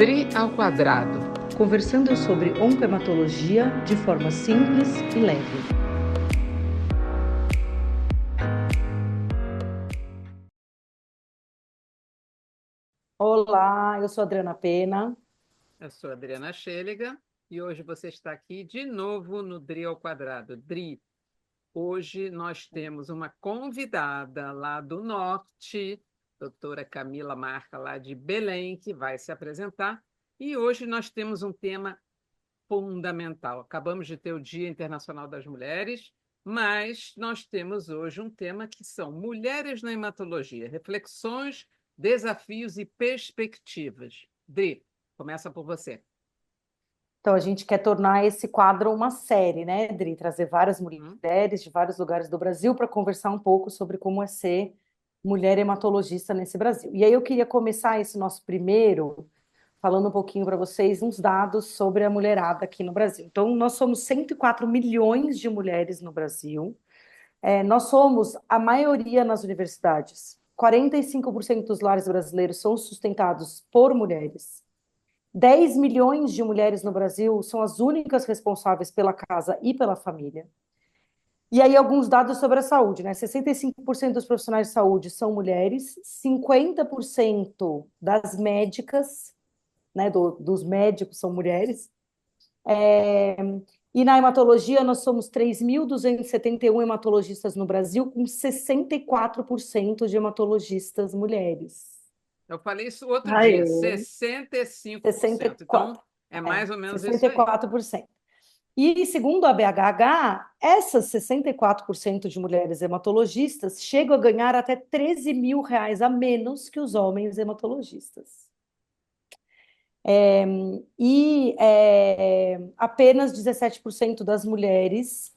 Dri ao quadrado. Conversando sobre oncohematologia de forma simples e leve. Olá, eu sou Adriana Pena. Eu sou Adriana Schelliga e hoje você está aqui de novo no Dri ao quadrado. Dri, hoje nós temos uma convidada lá do norte, doutora Camila Marca, lá de Belém, que vai se apresentar. E hoje nós temos um tema fundamental. Acabamos de ter o Dia Internacional das Mulheres, mas nós temos hoje um tema que são mulheres na hematologia, reflexões, desafios e perspectivas. Dri, começa por você. Então, a gente quer tornar esse quadro uma série, né, Dri? Trazer várias Hum? mulheres de vários lugares do Brasil para conversar um pouco sobre como é ser mulher hematologista nesse Brasil. E aí eu queria começar esse nosso primeiro falando um pouquinho para vocês uns dados sobre a mulherada aqui no Brasil. Então, nós somos 104 milhões de mulheres no Brasil. Nós somos a maioria nas universidades. 45% dos lares brasileiros são sustentados por mulheres. 10 milhões de mulheres no Brasil são as únicas responsáveis pela casa e pela família. E aí, alguns dados sobre a saúde, né? 65% dos profissionais de saúde são mulheres, 50% das médicas, né, dos médicos são mulheres. É, E na hematologia, nós somos 3.271 hematologistas no Brasil, com 64% de hematologistas mulheres. Eu falei isso outro dia, Aê, 65%. 64, Então, é mais ou menos isso aí. 64%. E segundo a BHH, essas 64% de mulheres hematologistas chegam a ganhar até R$ 13.000 a menos que os homens hematologistas. Apenas 17% das mulheres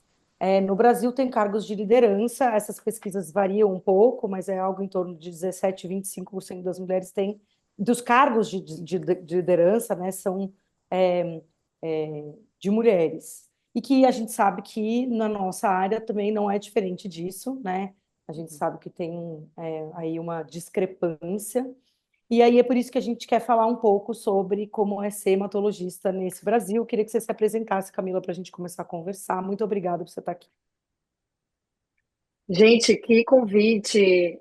no Brasil têm cargos de liderança. Essas pesquisas variam um pouco, mas é algo em torno de 17, 25% das mulheres têm, dos cargos de liderança, né, são é, de mulheres. E que a gente sabe que na nossa área também não é diferente disso, né? A gente sabe que tem aí uma discrepância. E aí é por isso que a gente quer falar um pouco sobre como é ser hematologista nesse Brasil. Eu queria que você se apresentasse, Camila, para a gente começar a conversar. Muito obrigada por você estar aqui. Gente, que convite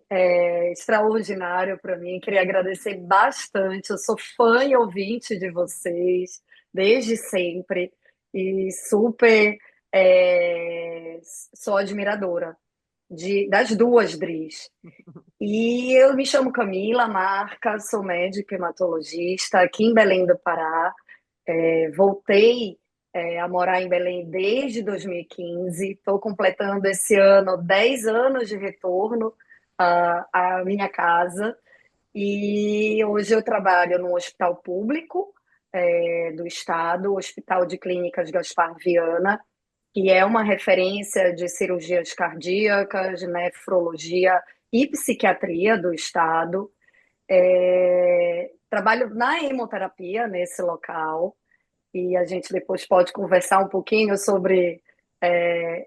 extraordinário para mim. Queria agradecer bastante. Eu sou fã e ouvinte de vocês desde sempre e super é, sou admiradora das duas Dris. E eu me chamo Camila Marca, sou médica hematologista aqui em Belém do Pará. Voltei a morar em Belém desde 2015. Estou completando esse ano 10 anos de retorno à minha casa. E hoje eu trabalho no hospital público do estado, o Hospital de Clínicas Gaspar Viana, que é uma referência de cirurgias cardíacas, nefrologia e psiquiatria do estado. Trabalho na hemoterapia nesse local e a gente depois pode conversar um pouquinho sobre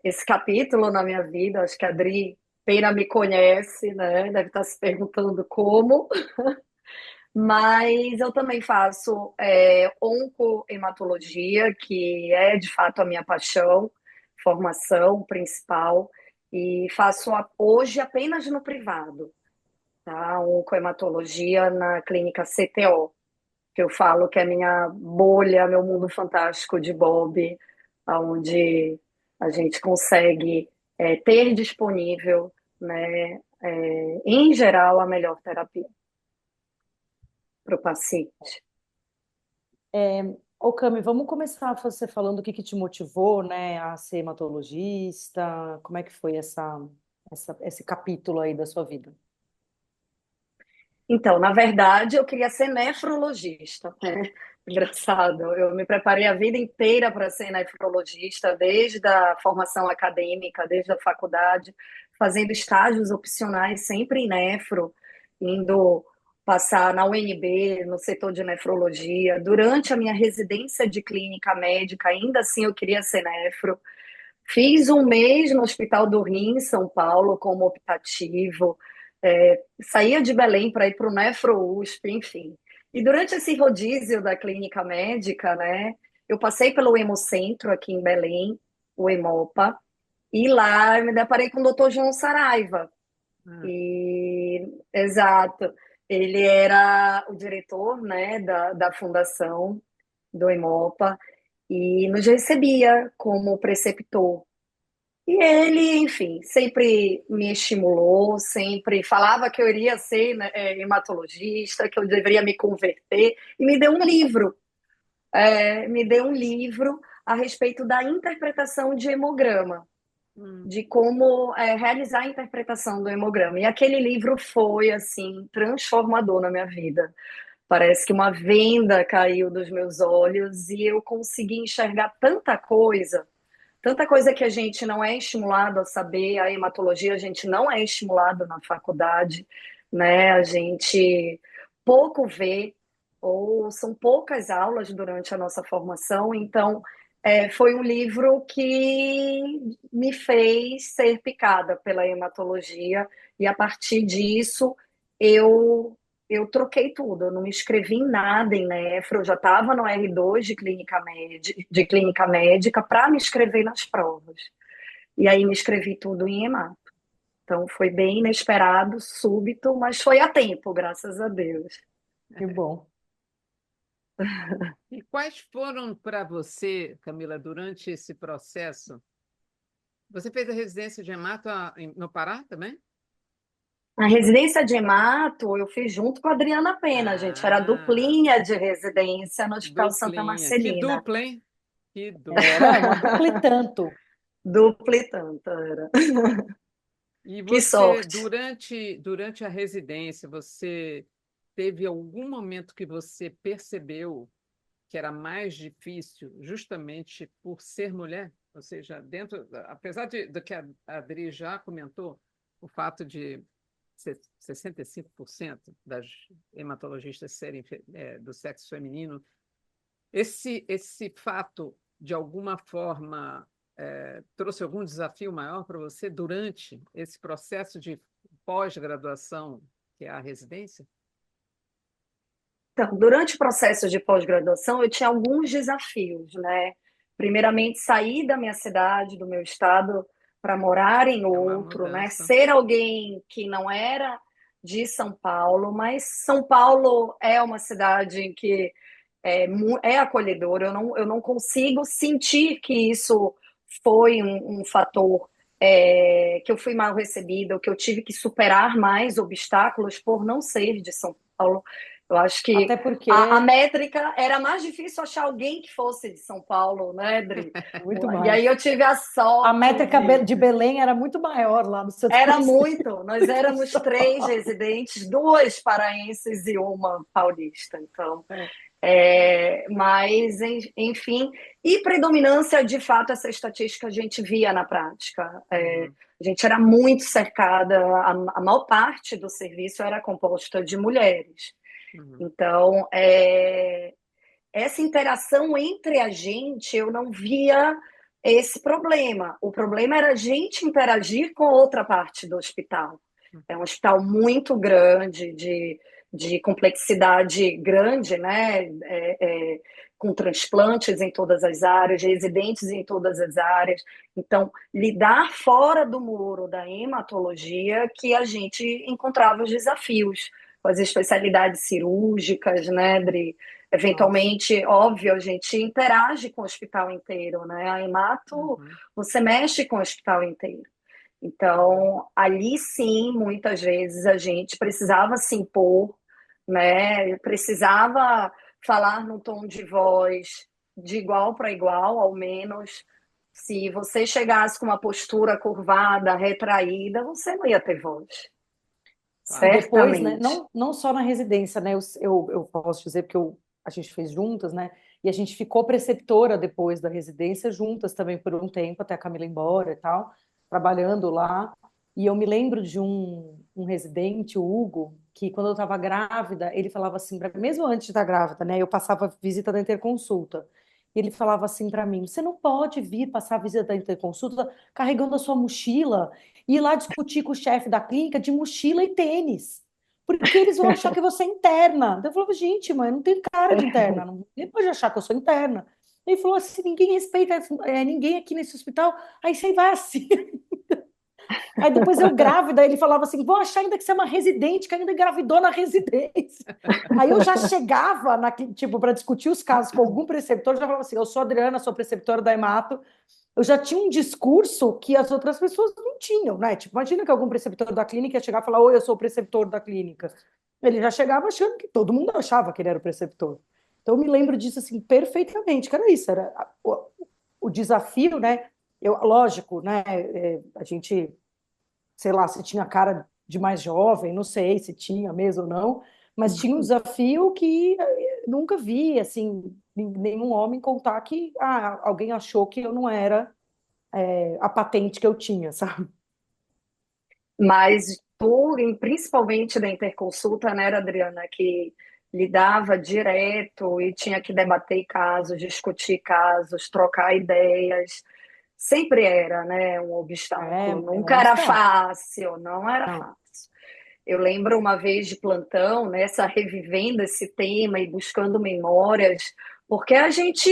esse capítulo na minha vida. Acho que a Adri Pena me conhece, né? Deve estar se perguntando como, mas eu também faço oncohematologia, que é de fato a minha paixão, formação principal, e faço hoje apenas no privado, tá? Oncohematologia na clínica CTO, que eu falo que é minha bolha, meu mundo fantástico de Bob, onde a gente consegue ter disponível, né, em geral, a melhor terapia para o paciente. Ô, Cami, vamos começar você falando o que te motivou, né, a ser hematologista. Como é que foi esse capítulo aí da sua vida? Então, na verdade, eu queria ser nefrologista, né? Engraçado, eu me preparei a vida inteira para ser nefrologista, desde a formação acadêmica, desde a faculdade, fazendo estágios opcionais sempre em nefro, indo passar na UNB, no setor de nefrologia. Durante a minha residência de clínica médica, ainda assim eu queria ser nefro. Fiz um mês no Hospital do Rim, em São Paulo, como optativo. Saía de Belém para ir para o Nefro USP, enfim. E durante esse rodízio da clínica médica, né, eu passei pelo Hemocentro aqui em Belém, o Hemopa, e lá eu me deparei com o Dr. João Saraiva. Ah, E, exato, ele era o diretor, né, da fundação do Hemopa e nos recebia como preceptor. E ele, enfim, sempre me estimulou, sempre falava que eu iria ser, né, hematologista, que eu deveria me converter, e me deu um livro a respeito da interpretação de hemograma, hum, de como realizar a interpretação do hemograma. E aquele livro foi, assim, transformador na minha vida. Parece que uma venda caiu dos meus olhos e eu consegui enxergar tanta coisa que a gente não é estimulado a saber, a hematologia a gente não é estimulado na faculdade, né? A gente pouco vê, ou são poucas aulas durante a nossa formação, então foi um livro que me fez ser picada pela hematologia, e a partir disso eu eu troquei tudo, eu não me inscrevi em nada em nefro, eu já estava no R2 de clínica médica para me inscrever nas provas. E aí me inscrevi tudo em hemato. Então foi bem inesperado, súbito, mas foi a tempo, graças a Deus. Que bom. E quais foram para você, Camila, durante esse processo? Você fez a residência de hemato no Pará também? A residência de hemato eu fiz junto com a Adriana Pena, gente. Era Ah, duplinha de residência no Hospital Santa duplinha. Que Marcelina. dupla, hein? Que dupla. Era uma dupla e tanto. Dupla e tanta era. E Que você, sorte. durante a residência, você teve algum momento que você percebeu que era mais difícil, justamente por ser mulher? Ou seja, apesar do que a Adri já comentou, o fato de 65% das hematologistas serem do sexo feminino, esse fato, de alguma forma, trouxe algum desafio maior para você durante esse processo de pós-graduação, que é a residência? Então, durante o processo de pós-graduação, eu tinha alguns desafios, né? Primeiramente, sair da minha cidade, do meu estado, para morar em É uma outro, né? mudança. Ser alguém que não era de São Paulo, mas São Paulo é uma cidade em que é acolhedor. Eu não consigo sentir que isso foi um fator que eu fui mal recebida, ou que eu tive que superar mais obstáculos por não ser de São Paulo. Eu acho que Até a porque métrica era mais difícil achar alguém que fosse de São Paulo, né, Dri? muito E aí mais. eu tive a A sorte métrica de. de Belém era muito maior lá no setor Era civil muito, nós do que em éramos São Paulo. três residentes, duas paraenses e uma paulista. Então, É. mas, enfim, e predominância, de fato, essa estatística a gente via na prática. Uhum, A gente era muito cercada, a maior parte do serviço era composta de mulheres. uhum. Então, essa interação entre a gente, eu não via esse problema. O problema era a gente interagir com outra parte do hospital. É um hospital muito grande, de complexidade grande, né? Com transplantes em todas as áreas, residentes em todas as áreas. Então, lidar fora do muro da hematologia que a gente encontrava os desafios, com as especialidades cirúrgicas, né, Dri? Nossa. Eventualmente, óbvio, a gente interage com o hospital inteiro, né? A hemato, Uhum, você mexe com o hospital inteiro. uhum. Então, ali sim, muitas vezes a gente precisava se impor, né? Precisava falar num tom de voz de igual para igual, ao menos. Se você chegasse com uma postura curvada, retraída, você não ia ter voz, E Claro. depois, né, certamente. não só na residência, né, eu posso dizer porque a gente fez juntas, né, e a gente ficou preceptora depois da residência juntas também por um tempo, até a Camila ir embora e tal, trabalhando lá. E eu me lembro de um residente, o Hugo, que quando eu estava grávida, ele falava assim, mesmo antes de estar grávida, né, eu passava visita da interconsulta. E ele falava assim para mim: você não pode vir passar a visita da interconsulta carregando a sua mochila e ir lá discutir com o chefe da clínica de mochila e tênis. porque eles vão achar que você é interna. Então eu falava, gente, mas eu não tenho cara de interna, ninguém pode achar que eu sou interna. Ele falou assim, ninguém respeita ninguém aqui nesse hospital, aí você vai assim. Aí depois eu grávida, ele falava assim, vão achar ainda que você é uma residente, que ainda engravidou na residência. Aí eu já chegava, tipo, para discutir os casos com algum preceptor, eu já falava assim, eu sou Adriana, sou preceptora da Hemato, eu já tinha um discurso que as outras pessoas não tinham, né? Tipo, imagina que algum preceptor da clínica ia chegar e falar, oi, eu sou o preceptor da clínica. Ele já chegava achando que todo mundo achava que ele era o preceptor. Então eu me lembro disso assim perfeitamente, que era isso, era o desafio, né? Lógico, né? A gente, sei lá, se tinha cara de mais jovem, não sei se tinha mesmo ou não, mas tinha um desafio que nunca vi, assim, nenhum homem contar que alguém achou que eu não era a patente que eu tinha, sabe? Mas tu, principalmente da interconsulta, né, Adriana, que lidava direto e tinha que debater casos, discutir casos, trocar ideias, sempre era, né, um obstáculo. É um Nunca era obstáculo. fácil, não era Não. fácil. Eu lembro uma vez de plantão, nessa revivendo esse tema e buscando memórias, porque a gente,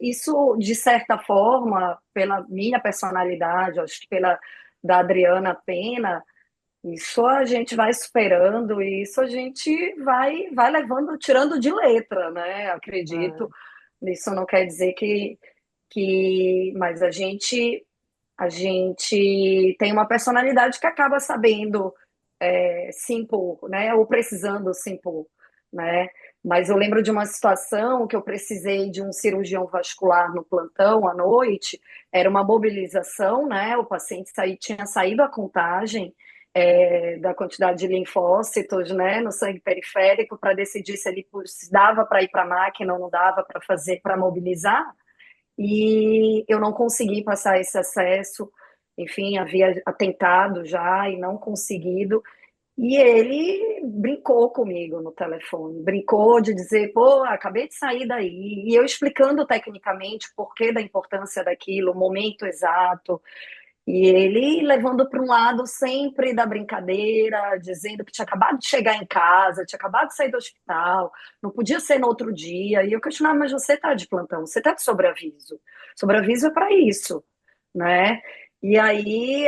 isso de certa forma, pela minha personalidade, acho que pela da Adriana Pena, isso a gente vai superando e isso a gente vai levando, tirando de letra, né? Acredito. É, Isso não quer dizer mas a gente tem uma personalidade que acaba sabendo se impor, né? Ou precisando se impor, né? Mas eu lembro de uma situação que eu precisei de um cirurgião vascular no plantão à noite. Era uma mobilização, né? O paciente tinha saído a contagem da quantidade de linfócitos, né, no sangue periférico para decidir se ele se dava para ir para a máquina ou não dava para fazer, para mobilizar. E eu não consegui passar esse acesso, enfim, havia tentado já e não conseguido. E ele brincou comigo no telefone, brincou de dizer, pô, acabei de sair daí. E eu explicando tecnicamente o porquê da importância daquilo, o momento exato. E ele levando para um lado sempre da brincadeira, dizendo que tinha acabado de chegar em casa, tinha acabado de sair do hospital, não podia ser no outro dia. E eu questionava, mas você está de plantão, você está de sobreaviso. Sobreaviso é para isso, né? E aí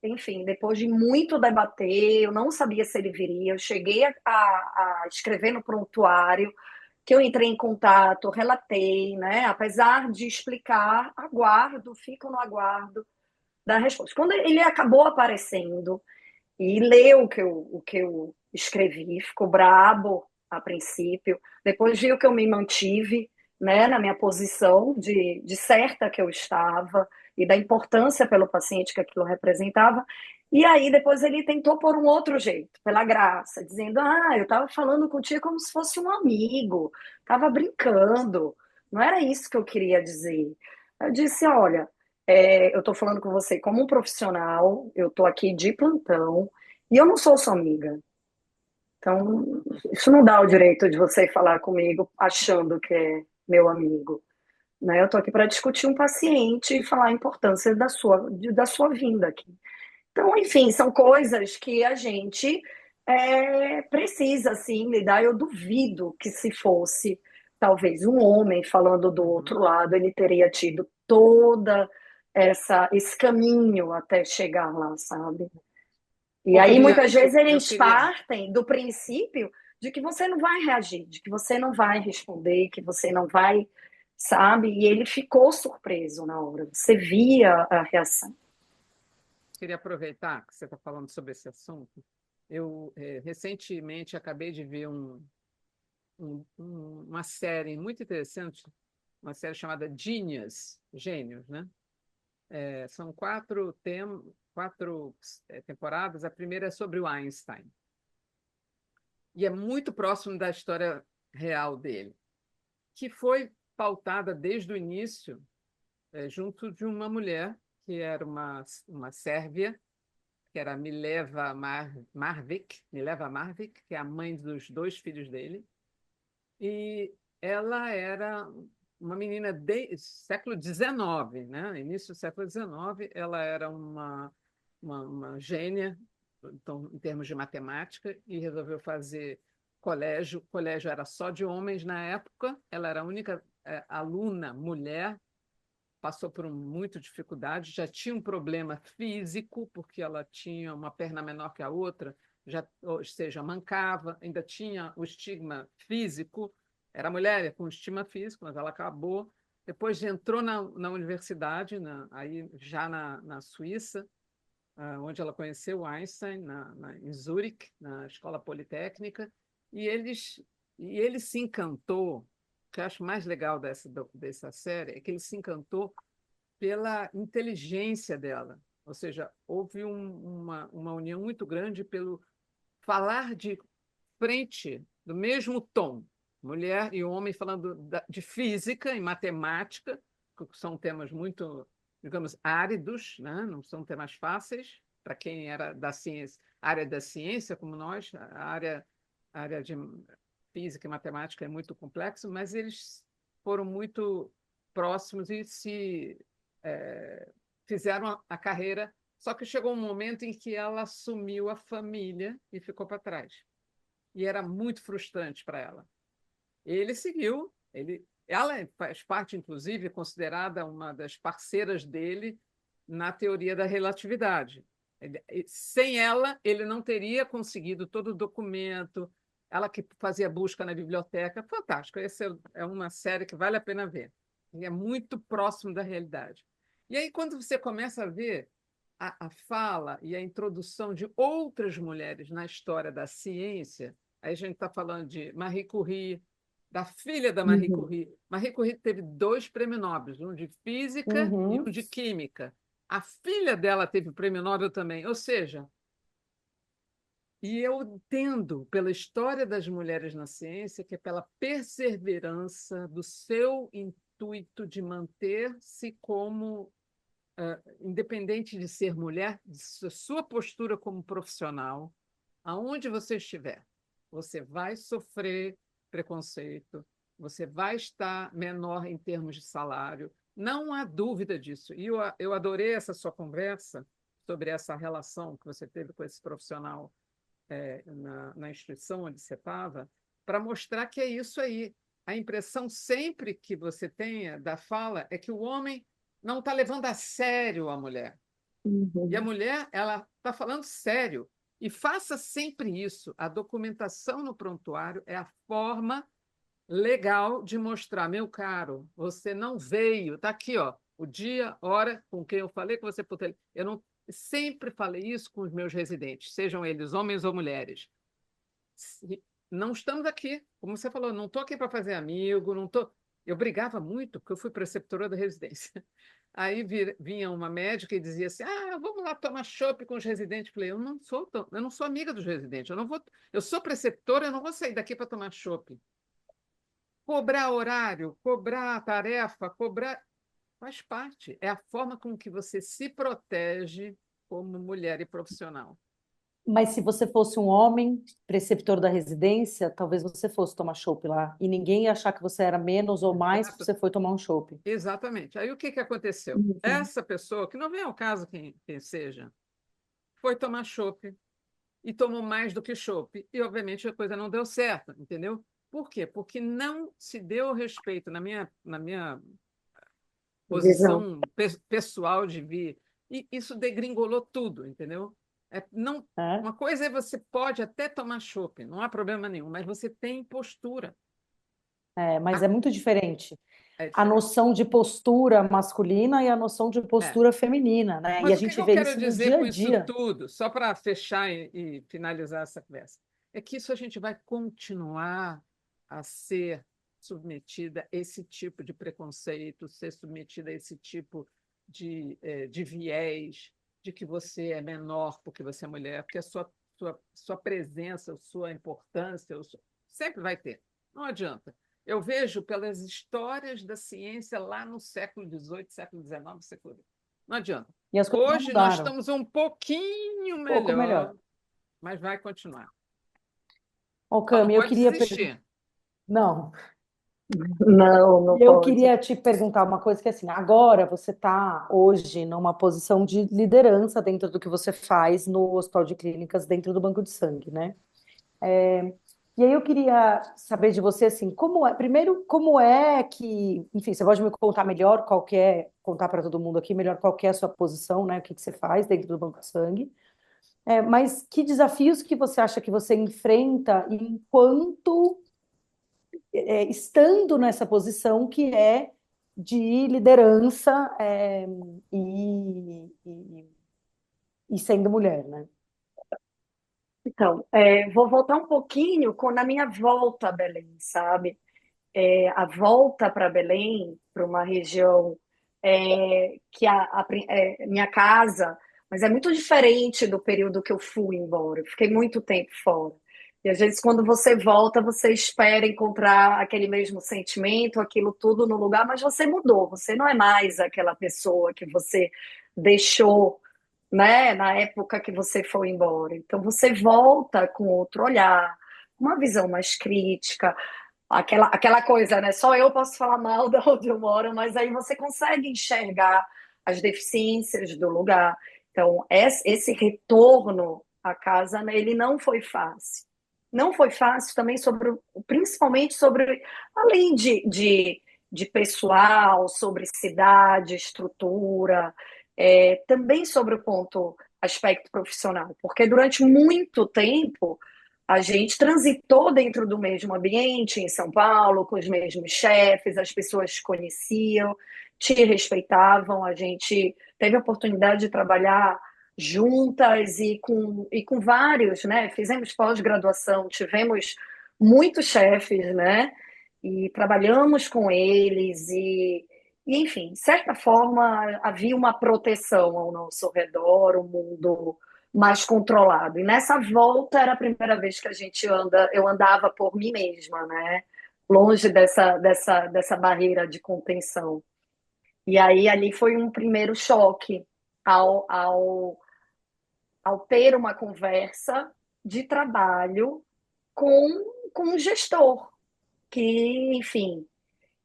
enfim, depois de muito debater, eu não sabia se ele viria, eu cheguei a escrever no prontuário que eu entrei em contato, relatei, né? Apesar de explicar, aguardo, fico no aguardo da resposta. Quando ele acabou aparecendo e leu o que eu escrevi, ficou brabo a princípio, depois viu que eu me mantive, né, na minha posição de certa que eu estava e da importância pelo paciente que aquilo representava. E aí depois ele tentou por um outro jeito, pela graça, dizendo: "Ah, eu estava falando contigo como se fosse um amigo, estava brincando, não era isso que eu queria dizer". Eu disse: "Olha, eu estou falando com você como um profissional, eu estou aqui de plantão e eu não sou sua amiga. Então, isso não dá o direito de você falar comigo achando que é meu amigo. Né? Eu estou aqui para discutir um paciente e falar a importância da sua vinda aqui. Então, enfim, são coisas que a gente precisa, assim, lidar. Eu duvido que se fosse, talvez, um homem falando do Uhum. outro lado, ele teria tido toda esse caminho até chegar lá, sabe? E Ô, aí, Adriana, muitas vezes, eu eles queria. partem do princípio de que você não vai reagir, de que você não vai responder, que você não vai, sabe? E ele ficou surpreso na hora. Você via a reação. Queria aproveitar que você está falando sobre esse assunto. Eu recentemente acabei de ver uma série muito interessante, uma série chamada Genius, Gênios, né? São quatro temporadas. A primeira é sobre o Einstein. E é muito próximo da história real dele, que foi pautada desde o início, junto de uma mulher que era uma sérvia, que era Mileva Marvik, que é a mãe dos dois filhos dele. E ela era uma menina de século XIX, né? Início do século XIX, ela era uma gênia então, em termos de matemática, e resolveu fazer colégio. O colégio era só de homens na época, ela era a única aluna mulher, passou por muita dificuldade, já tinha um problema físico, porque ela tinha uma perna menor que a outra, já, ou seja, mancava, ainda tinha o estigma físico, era mulher com estigma físico, mas ela acabou. Depois entrou na universidade, aí já na Suíça, onde ela conheceu Einstein, em Zurique, na Escola Politécnica, e, ele se encantou. O que eu acho mais legal dessa série é que ele se encantou pela inteligência dela, ou seja, houve uma união muito grande pelo falar de frente, do mesmo tom, mulher e homem falando de física e matemática, que são temas muito, digamos, áridos, né? Não são temas fáceis para quem era da ciência, área da ciência como nós, a área de física e matemática é muito complexo, mas eles foram muito próximos e fizeram a carreira, só que chegou um momento em que ela assumiu a família e ficou para trás. E era muito frustrante para ela. Ele seguiu, ela faz parte, inclusive, considerada uma das parceiras dele na teoria da relatividade. Sem ela, ele não teria conseguido todo o documento, ela que fazia busca na biblioteca. Fantástico, essa é uma série que vale a pena ver. E é muito próximo da realidade. E aí, quando você começa a ver a fala e a introdução de outras mulheres na história da ciência, aí a gente está falando de Marie Curie, da filha da Marie Uhum. Curie. Marie Curie teve 2 prêmios Nobel, um de física e um Uhum. de química. A filha dela teve o prêmio Nobel também. Ou seja, e eu entendo pela história das mulheres na ciência que é pela perseverança do seu intuito de manter-se como independente de ser mulher, de sua postura como profissional, aonde você estiver, você vai sofrer preconceito, você vai estar menor em termos de salário, não há dúvida disso. E eu adorei essa sua conversa sobre essa relação que você teve com esse profissional na instituição onde você estava, para mostrar que é isso aí. A impressão sempre que você tenha da fala é que o homem não está levando a sério a mulher. E a Uhum. mulher, ela está falando sério. E faça sempre isso. A documentação no prontuário é a forma legal de mostrar, meu caro, você não veio, está aqui, ó, o dia, hora, com quem eu falei com você por telefone. Eu não sempre falei isso com os meus residentes, sejam eles homens ou mulheres. Não estamos aqui, como você falou, não estou aqui para fazer amigo, não tô. Eu brigava muito, porque eu fui preceptora da residência. Aí vinha uma médica e dizia assim: vamos lá tomar chopp com os residentes. Eu falei: eu não sou amiga dos residentes, eu sou preceptora, eu não vou sair daqui para tomar chopp. Cobrar horário, cobrar tarefa, cobrar faz parte. É a forma com que você se protege como mulher e profissional. Mas se você fosse um homem preceptor da residência, talvez você fosse tomar chopp lá e ninguém ia achar que você era menos ou mais porque você foi tomar um chopp. Exatamente. Aí o que aconteceu? Uhum. Essa pessoa, que não vem ao caso quem seja, foi tomar chopp e tomou mais do que chopp. E, obviamente, a coisa não deu certo, entendeu? Por quê? Porque não se deu respeito na minha Visão. posição pessoal de vir. E isso degringolou tudo, entendeu? Não, É? uma coisa é você pode até tomar chopp, não há problema nenhum, mas você tem postura. É, mas A- é muito diferente. É A diferente. noção de postura masculina e a noção de É. postura feminina, né? E a Mas o que que gente eu vê quero isso no dizer dia a com isso dia. tudo, só para fechar e finalizar essa conversa, é que isso a gente vai continuar a ser submetida a esse tipo de preconceito, ser submetida a esse tipo de viés, de que você é menor porque você é mulher, porque a sua presença, a sua importância, sempre vai ter. Não adianta. Eu vejo pelas histórias da ciência lá no século XVIII, século XIX, século XX. Não adianta. E as coisas não Hoje nós mudaram. estamos um pouquinho Um pouco melhor. melhor, mas vai continuar. Ô, Só não Cami, eu pode queria... desistir. Não. Não, não Eu pode. queria te perguntar uma coisa que assim, agora você está hoje numa posição de liderança dentro do que você faz no Hospital de Clínicas, dentro do Banco de Sangue, né? E aí eu queria saber de você assim, como é, primeiro, como é que, enfim, você pode me contar melhor qual que é, contar para todo mundo aqui melhor qual que é a sua posição, né? O que que você faz dentro do Banco de Sangue? Mas que desafios que você acha que você enfrenta enquanto estando nessa posição que é de liderança e sendo mulher, né? Então, vou voltar um pouquinho na minha volta a Belém, sabe? A volta para Belém, para uma região que minha casa, mas é muito diferente do período que eu fui embora. Eu fiquei muito tempo fora. E às vezes, quando você volta, você espera encontrar aquele mesmo sentimento, aquilo tudo no lugar, mas você mudou. Você não é mais aquela pessoa que você deixou, né, na época que você foi embora. Então, você volta com outro olhar, uma visão mais crítica. Aquela coisa, né? Só eu posso falar mal de onde eu moro, mas aí você consegue enxergar as deficiências do lugar. Então, esse retorno à casa, né, ele não foi fácil. Não foi fácil também principalmente sobre, além de pessoal, sobre cidade, estrutura, também sobre o aspecto profissional, porque durante muito tempo a gente transitou dentro do mesmo ambiente em São Paulo, com os mesmos chefes, as pessoas te conheciam, te respeitavam, a gente teve a oportunidade de trabalhar juntas e com vários, né? Fizemos pós-graduação, tivemos muitos chefes, né? E trabalhamos com eles enfim, de certa forma, havia uma proteção ao nosso redor, o mundo mais controlado. E nessa volta era a primeira vez que eu andava por mim mesma, né? Longe dessa barreira de contenção. E aí ali foi um primeiro choque ao ter uma conversa de trabalho com um gestor, que, enfim.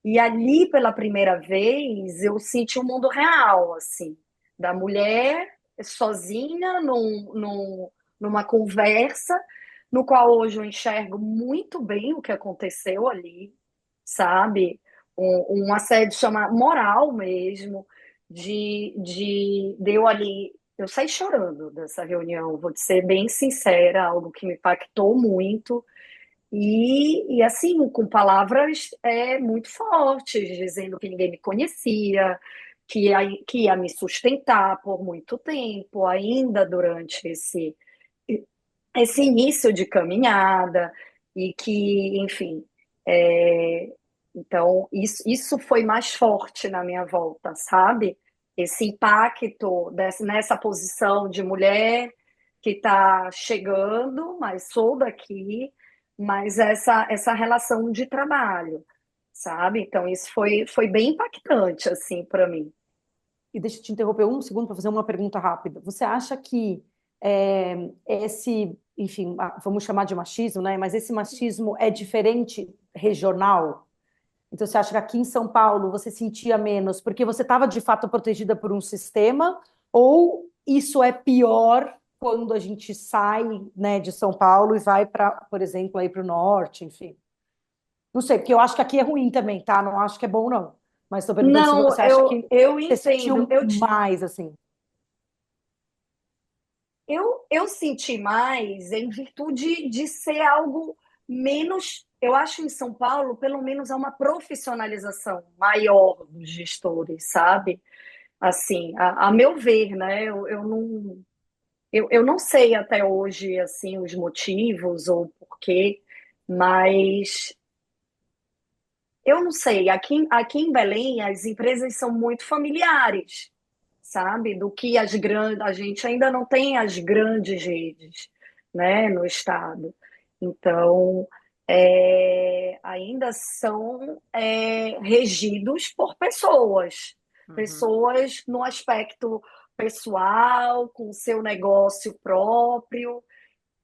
E ali, pela primeira vez, eu senti o mundo real, assim, da mulher sozinha numa conversa, no qual hoje eu enxergo muito bem o que aconteceu ali, sabe? Um assédio moral mesmo, de eu ali. Eu saí chorando dessa reunião, vou te ser bem sincera, algo que me impactou muito. E assim, com palavras muito fortes, dizendo que ninguém me conhecia, que ia me sustentar por muito tempo, ainda durante esse início de caminhada, e que, enfim, então isso foi mais forte na minha volta, sabe? Esse impacto nessa posição de mulher que está chegando, mas sou daqui, mas essa relação de trabalho, sabe? Então isso foi bem impactante assim para mim. E deixa eu te interromper um segundo para fazer uma pergunta rápida. Você acha que enfim, vamos chamar de machismo, né? Mas esse machismo é diferente regional? Então, você acha que aqui em São Paulo você sentia menos porque você estava de fato protegida por um sistema? Ou isso é pior quando a gente sai, né, de São Paulo e vai para, por exemplo, aí para o norte, enfim? Não sei, porque eu acho que aqui é ruim também, tá? Não acho que é bom, não. Mas estou perguntando se Não, você acha eu, que eu você entendo. sentiu mais, assim. Eu senti mais em virtude de ser algo menos. Eu acho em São Paulo, pelo menos, há uma profissionalização maior dos gestores, sabe? Assim, a meu ver, né? Eu não sei até hoje assim os motivos ou porquê, mas eu não sei. Aqui em Belém, as empresas são muito familiares, sabe? Do que as grandes. A gente ainda não tem as grandes redes, né, no estado. Então, ainda são regidos por pessoas, Uhum. pessoas no aspecto pessoal, com o seu negócio próprio.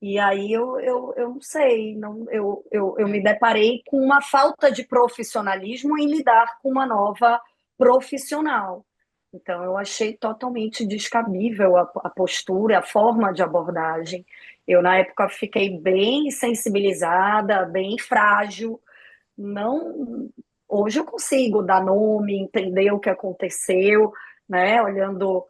E aí eu não sei, não, eu me É, deparei com uma falta de profissionalismo em lidar com uma nova profissional. Então, eu achei totalmente descabível a postura, a forma de abordagem. Eu, na época, fiquei bem sensibilizada, bem frágil. Não, hoje eu consigo dar nome, entender o que aconteceu, né? Olhando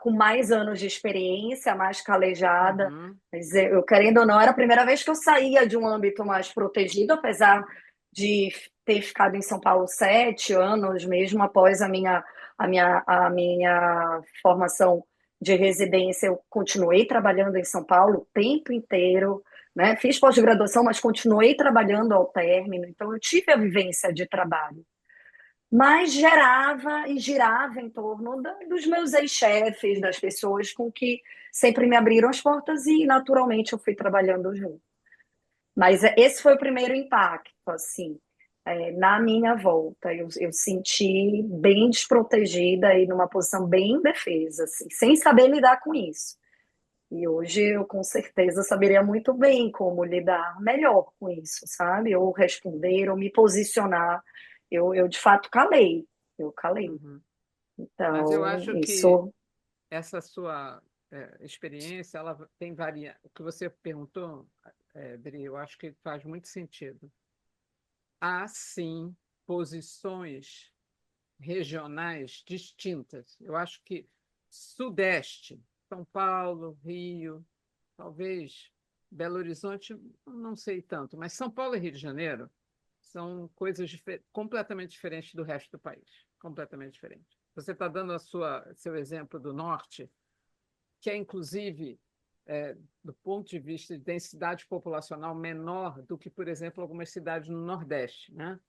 com mais anos de experiência, mais calejada. uhum, Mas eu, querendo ou não, era a primeira vez que eu saía de um âmbito mais protegido, apesar de ter ficado em São Paulo 7 anos, mesmo após a minha formação de residência, eu continuei trabalhando em São Paulo o tempo inteiro, né? Fiz pós-graduação, mas continuei trabalhando ao término, então eu tive a vivência de trabalho, mas gerava e girava em torno dos meus ex-chefes, das pessoas com que sempre me abriram as portas e naturalmente eu fui trabalhando junto. Mas esse foi o primeiro impacto, assim, na minha volta. Eu senti bem desprotegida e numa posição bem indefesa, assim, sem saber lidar com isso. E hoje eu com certeza saberia muito bem como lidar melhor com isso, sabe? Ou responder, ou me posicionar. Eu de fato calei, eu calei. uhum. Mas eu Então, acho que isso essa sua experiência, ela tem varia. O que você perguntou, Dri, eu acho que faz muito sentido. Há, sim, posições regionais distintas. Eu acho que Sudeste, São Paulo, Rio, talvez Belo Horizonte, não sei tanto, mas São Paulo e Rio de Janeiro são coisas completamente diferentes do resto do país, completamente diferentes. Você está dando seu exemplo do Norte, que é, inclusive, do ponto de vista de densidade populacional, menor do que, por exemplo, algumas cidades no Nordeste, né?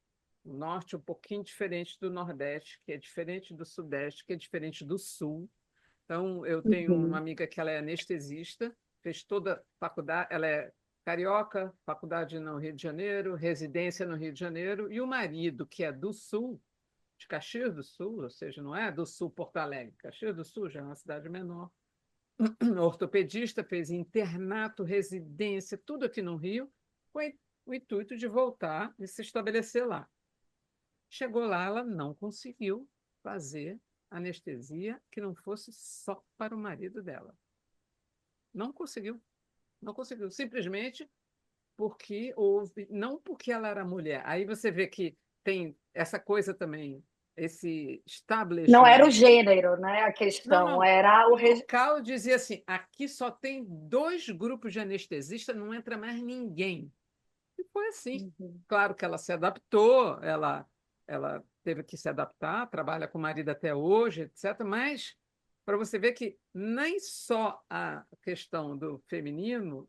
O Norte é um pouquinho diferente do Nordeste, que é diferente do Sudeste, que é diferente do Sul. Então, eu tenho uma uhum. amiga que ela é anestesista, fez toda a faculdade, ela é carioca, faculdade no Rio de Janeiro, residência no Rio de Janeiro, e o marido, que é do Sul, de Caxias do Sul, ou seja, não é do Sul Porto Alegre, Caxias do Sul já é uma cidade menor, ortopedista, fez internato, residência, tudo aqui no Rio, com o intuito de voltar e se estabelecer lá. Chegou lá, ela não conseguiu fazer anestesia que não fosse só para o marido dela. Não conseguiu, não conseguiu. Simplesmente porque houve, não porque ela era mulher. Aí você vê que tem essa coisa também, esse Não era establishment. o gênero, né? A Não, questão não. era O local dizia assim: aqui só tem 2 grupos de anestesistas, não entra mais ninguém. E foi assim. Uhum. Claro que ela se adaptou, ela teve que se adaptar, trabalha com o marido até hoje, etc. Mas para você ver que nem só a questão do feminismo,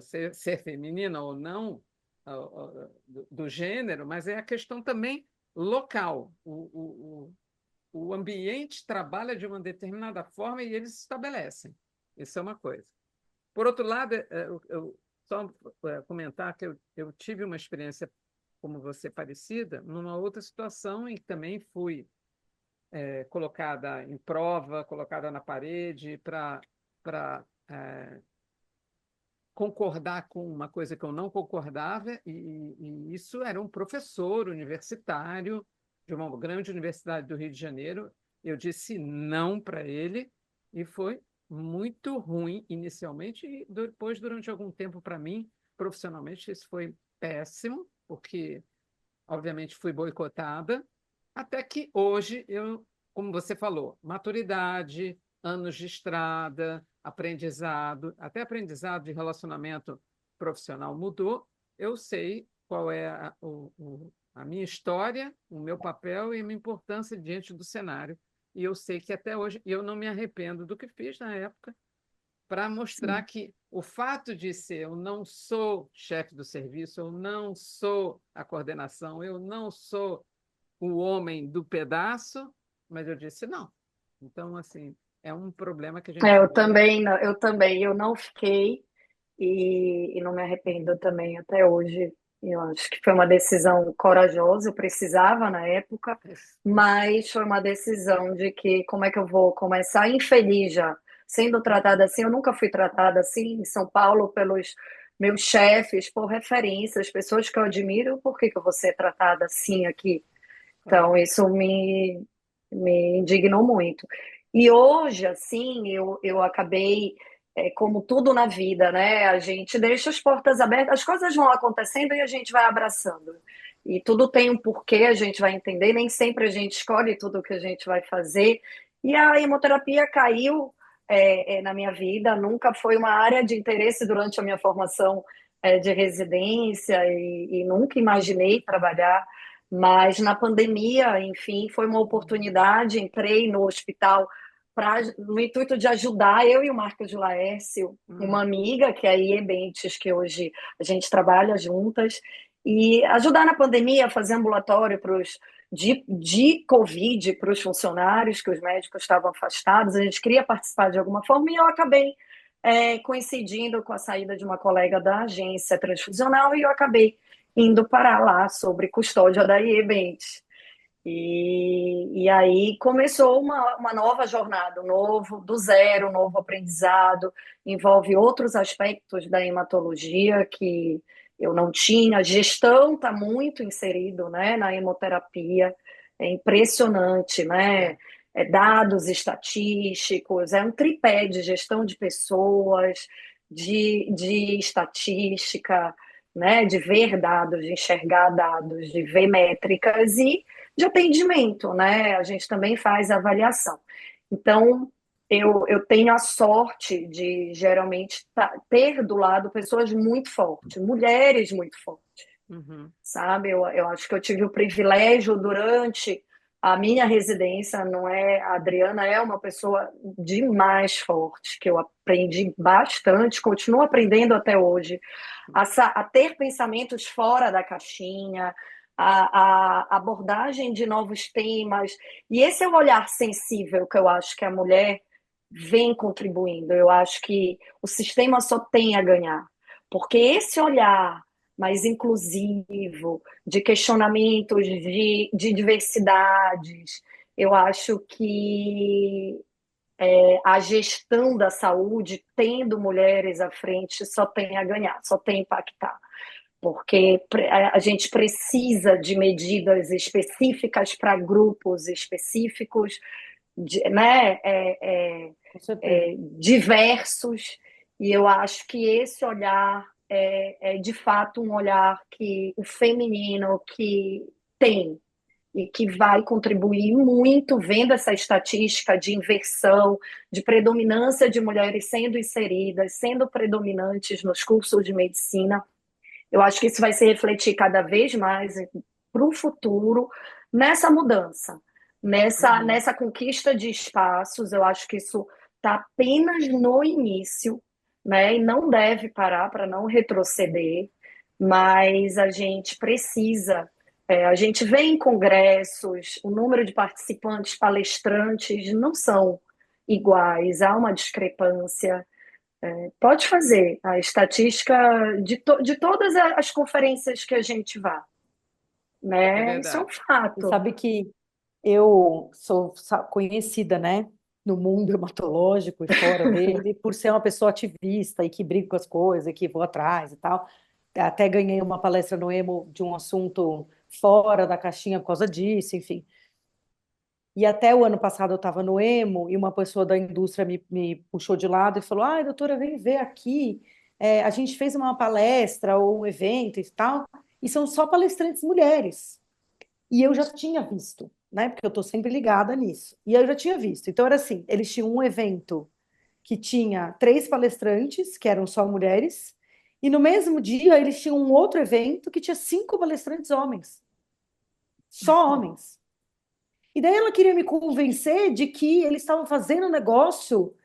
ser feminina ou não, do gênero, mas é a questão também local. O ambiente trabalha de uma determinada forma e eles estabelecem. Isso é uma coisa. Por outro lado, só comentar que eu tive uma experiência como você parecida, numa outra situação em que também fui colocada em prova, colocada na parede para concordar com uma coisa que eu não concordava, e isso era um professor universitário de uma grande universidade do Rio de Janeiro. Eu disse não para ele e foi muito ruim inicialmente, e depois, durante algum tempo, para mim, profissionalmente, isso foi péssimo, porque, obviamente, fui boicotada, até que hoje eu, como você falou, maturidade, anos de estrada, aprendizado, até aprendizado de relacionamento profissional mudou. Eu sei qual é a minha história, o meu papel e a minha importância diante do cenário. E eu sei que até hoje eu não me arrependo do que fiz na época, para mostrar Sim. que o fato de ser eu não sou chefe do serviço, eu não sou a coordenação, eu não sou o homem do pedaço, mas eu disse não. Então, assim, é um problema que a gente Eu vê. também, eu não fiquei e não me arrependo também até hoje. Eu acho que foi uma decisão corajosa, eu precisava na época, mas foi uma decisão de que como é que eu vou começar infeliz já, sendo tratada assim. Eu nunca fui tratada assim em São Paulo pelos meus chefes, por referências, pessoas que eu admiro. Por que que eu vou ser tratada assim aqui? Então, Claro. isso me indignou muito. E hoje, assim, eu acabei, como tudo na vida, né? A gente deixa as portas abertas, as coisas vão acontecendo e a gente vai abraçando. E tudo tem um porquê, a gente vai entender, nem sempre a gente escolhe tudo o que a gente vai fazer. E a hemoterapia caiu, na minha vida, nunca foi uma área de interesse durante a minha formação, de residência, e nunca imaginei trabalhar, mas na pandemia, enfim, foi uma oportunidade. Entrei no hospital no intuito de ajudar eu e o Marcos de Laércio, uma Hum, amiga, que é a Ie Bentes, que hoje a gente trabalha juntas, e ajudar na pandemia a fazer ambulatório de Covid para os funcionários, que os médicos estavam afastados. A gente queria participar de alguma forma e eu acabei, coincidindo com a saída de uma colega da agência transfusional, e eu acabei indo parar lá sobre custódia da IEBENT. E aí começou uma nova jornada, um novo, do zero, um novo aprendizado, envolve outros aspectos da hematologia que eu não tinha. A gestão está muito inserido, né, na hemoterapia, é impressionante, né? é. Dados estatísticos, é um tripé de gestão de pessoas, de estatística, né, de ver dados, de enxergar dados, de ver métricas e de atendimento, né? A gente também faz avaliação. Então, eu tenho a sorte de geralmente ter do lado pessoas muito fortes, mulheres muito fortes, Uhum. sabe? Eu acho que eu tive o privilégio durante a minha residência, não é? A Adriana é uma pessoa demais forte, que eu aprendi bastante, continuo aprendendo até hoje, a ter pensamentos fora da caixinha, a abordagem de novos temas, e esse é o olhar sensível que eu acho que a mulher vem contribuindo. Eu acho que o sistema só tem a ganhar, porque esse olhar mais inclusivo, de questionamentos de diversidades, eu acho que a gestão da saúde, tendo mulheres à frente, só tem a ganhar, só tem a impactar. Porque a gente precisa de medidas específicas para grupos específicos, né, Com certeza. diversos, e eu acho que esse olhar é de fato um olhar que o feminino que tem e que vai contribuir muito, vendo essa estatística de inversão, de predominância de mulheres sendo inseridas, sendo predominantes nos cursos de medicina. Eu acho que isso vai se refletir cada vez mais para o futuro nessa mudança, Uhum. nessa conquista de espaços. Eu acho que isso está apenas no início, né? E não deve parar para não retroceder, mas a gente precisa. A gente vê em congressos, o número de participantes, palestrantes não são iguais, há uma discrepância. Pode fazer a estatística de todas as conferências que a gente vá, É né? Isso é um verdade. Você fato. sabe que eu sou conhecida, né, no mundo hematológico e fora dele, por ser uma pessoa ativista e que briga com as coisas, e que vou atrás e tal. Até ganhei uma palestra no Emo de um assunto fora da caixinha por causa disso, enfim. E até o ano passado eu estava no Emo e uma pessoa da indústria me puxou de lado e falou: Ai, doutora, vem ver aqui. A gente fez uma palestra ou um evento e tal, e são só palestrantes mulheres. E eu já tinha visto, né? Porque eu estou sempre ligada nisso. E eu já tinha visto. Então era assim: eles tinham um evento que tinha 3 palestrantes, que eram só mulheres, e no mesmo dia eles tinham um outro evento que tinha 5 palestrantes homens, só homens. E daí ela queria me convencer de que eles estavam fazendo um negócio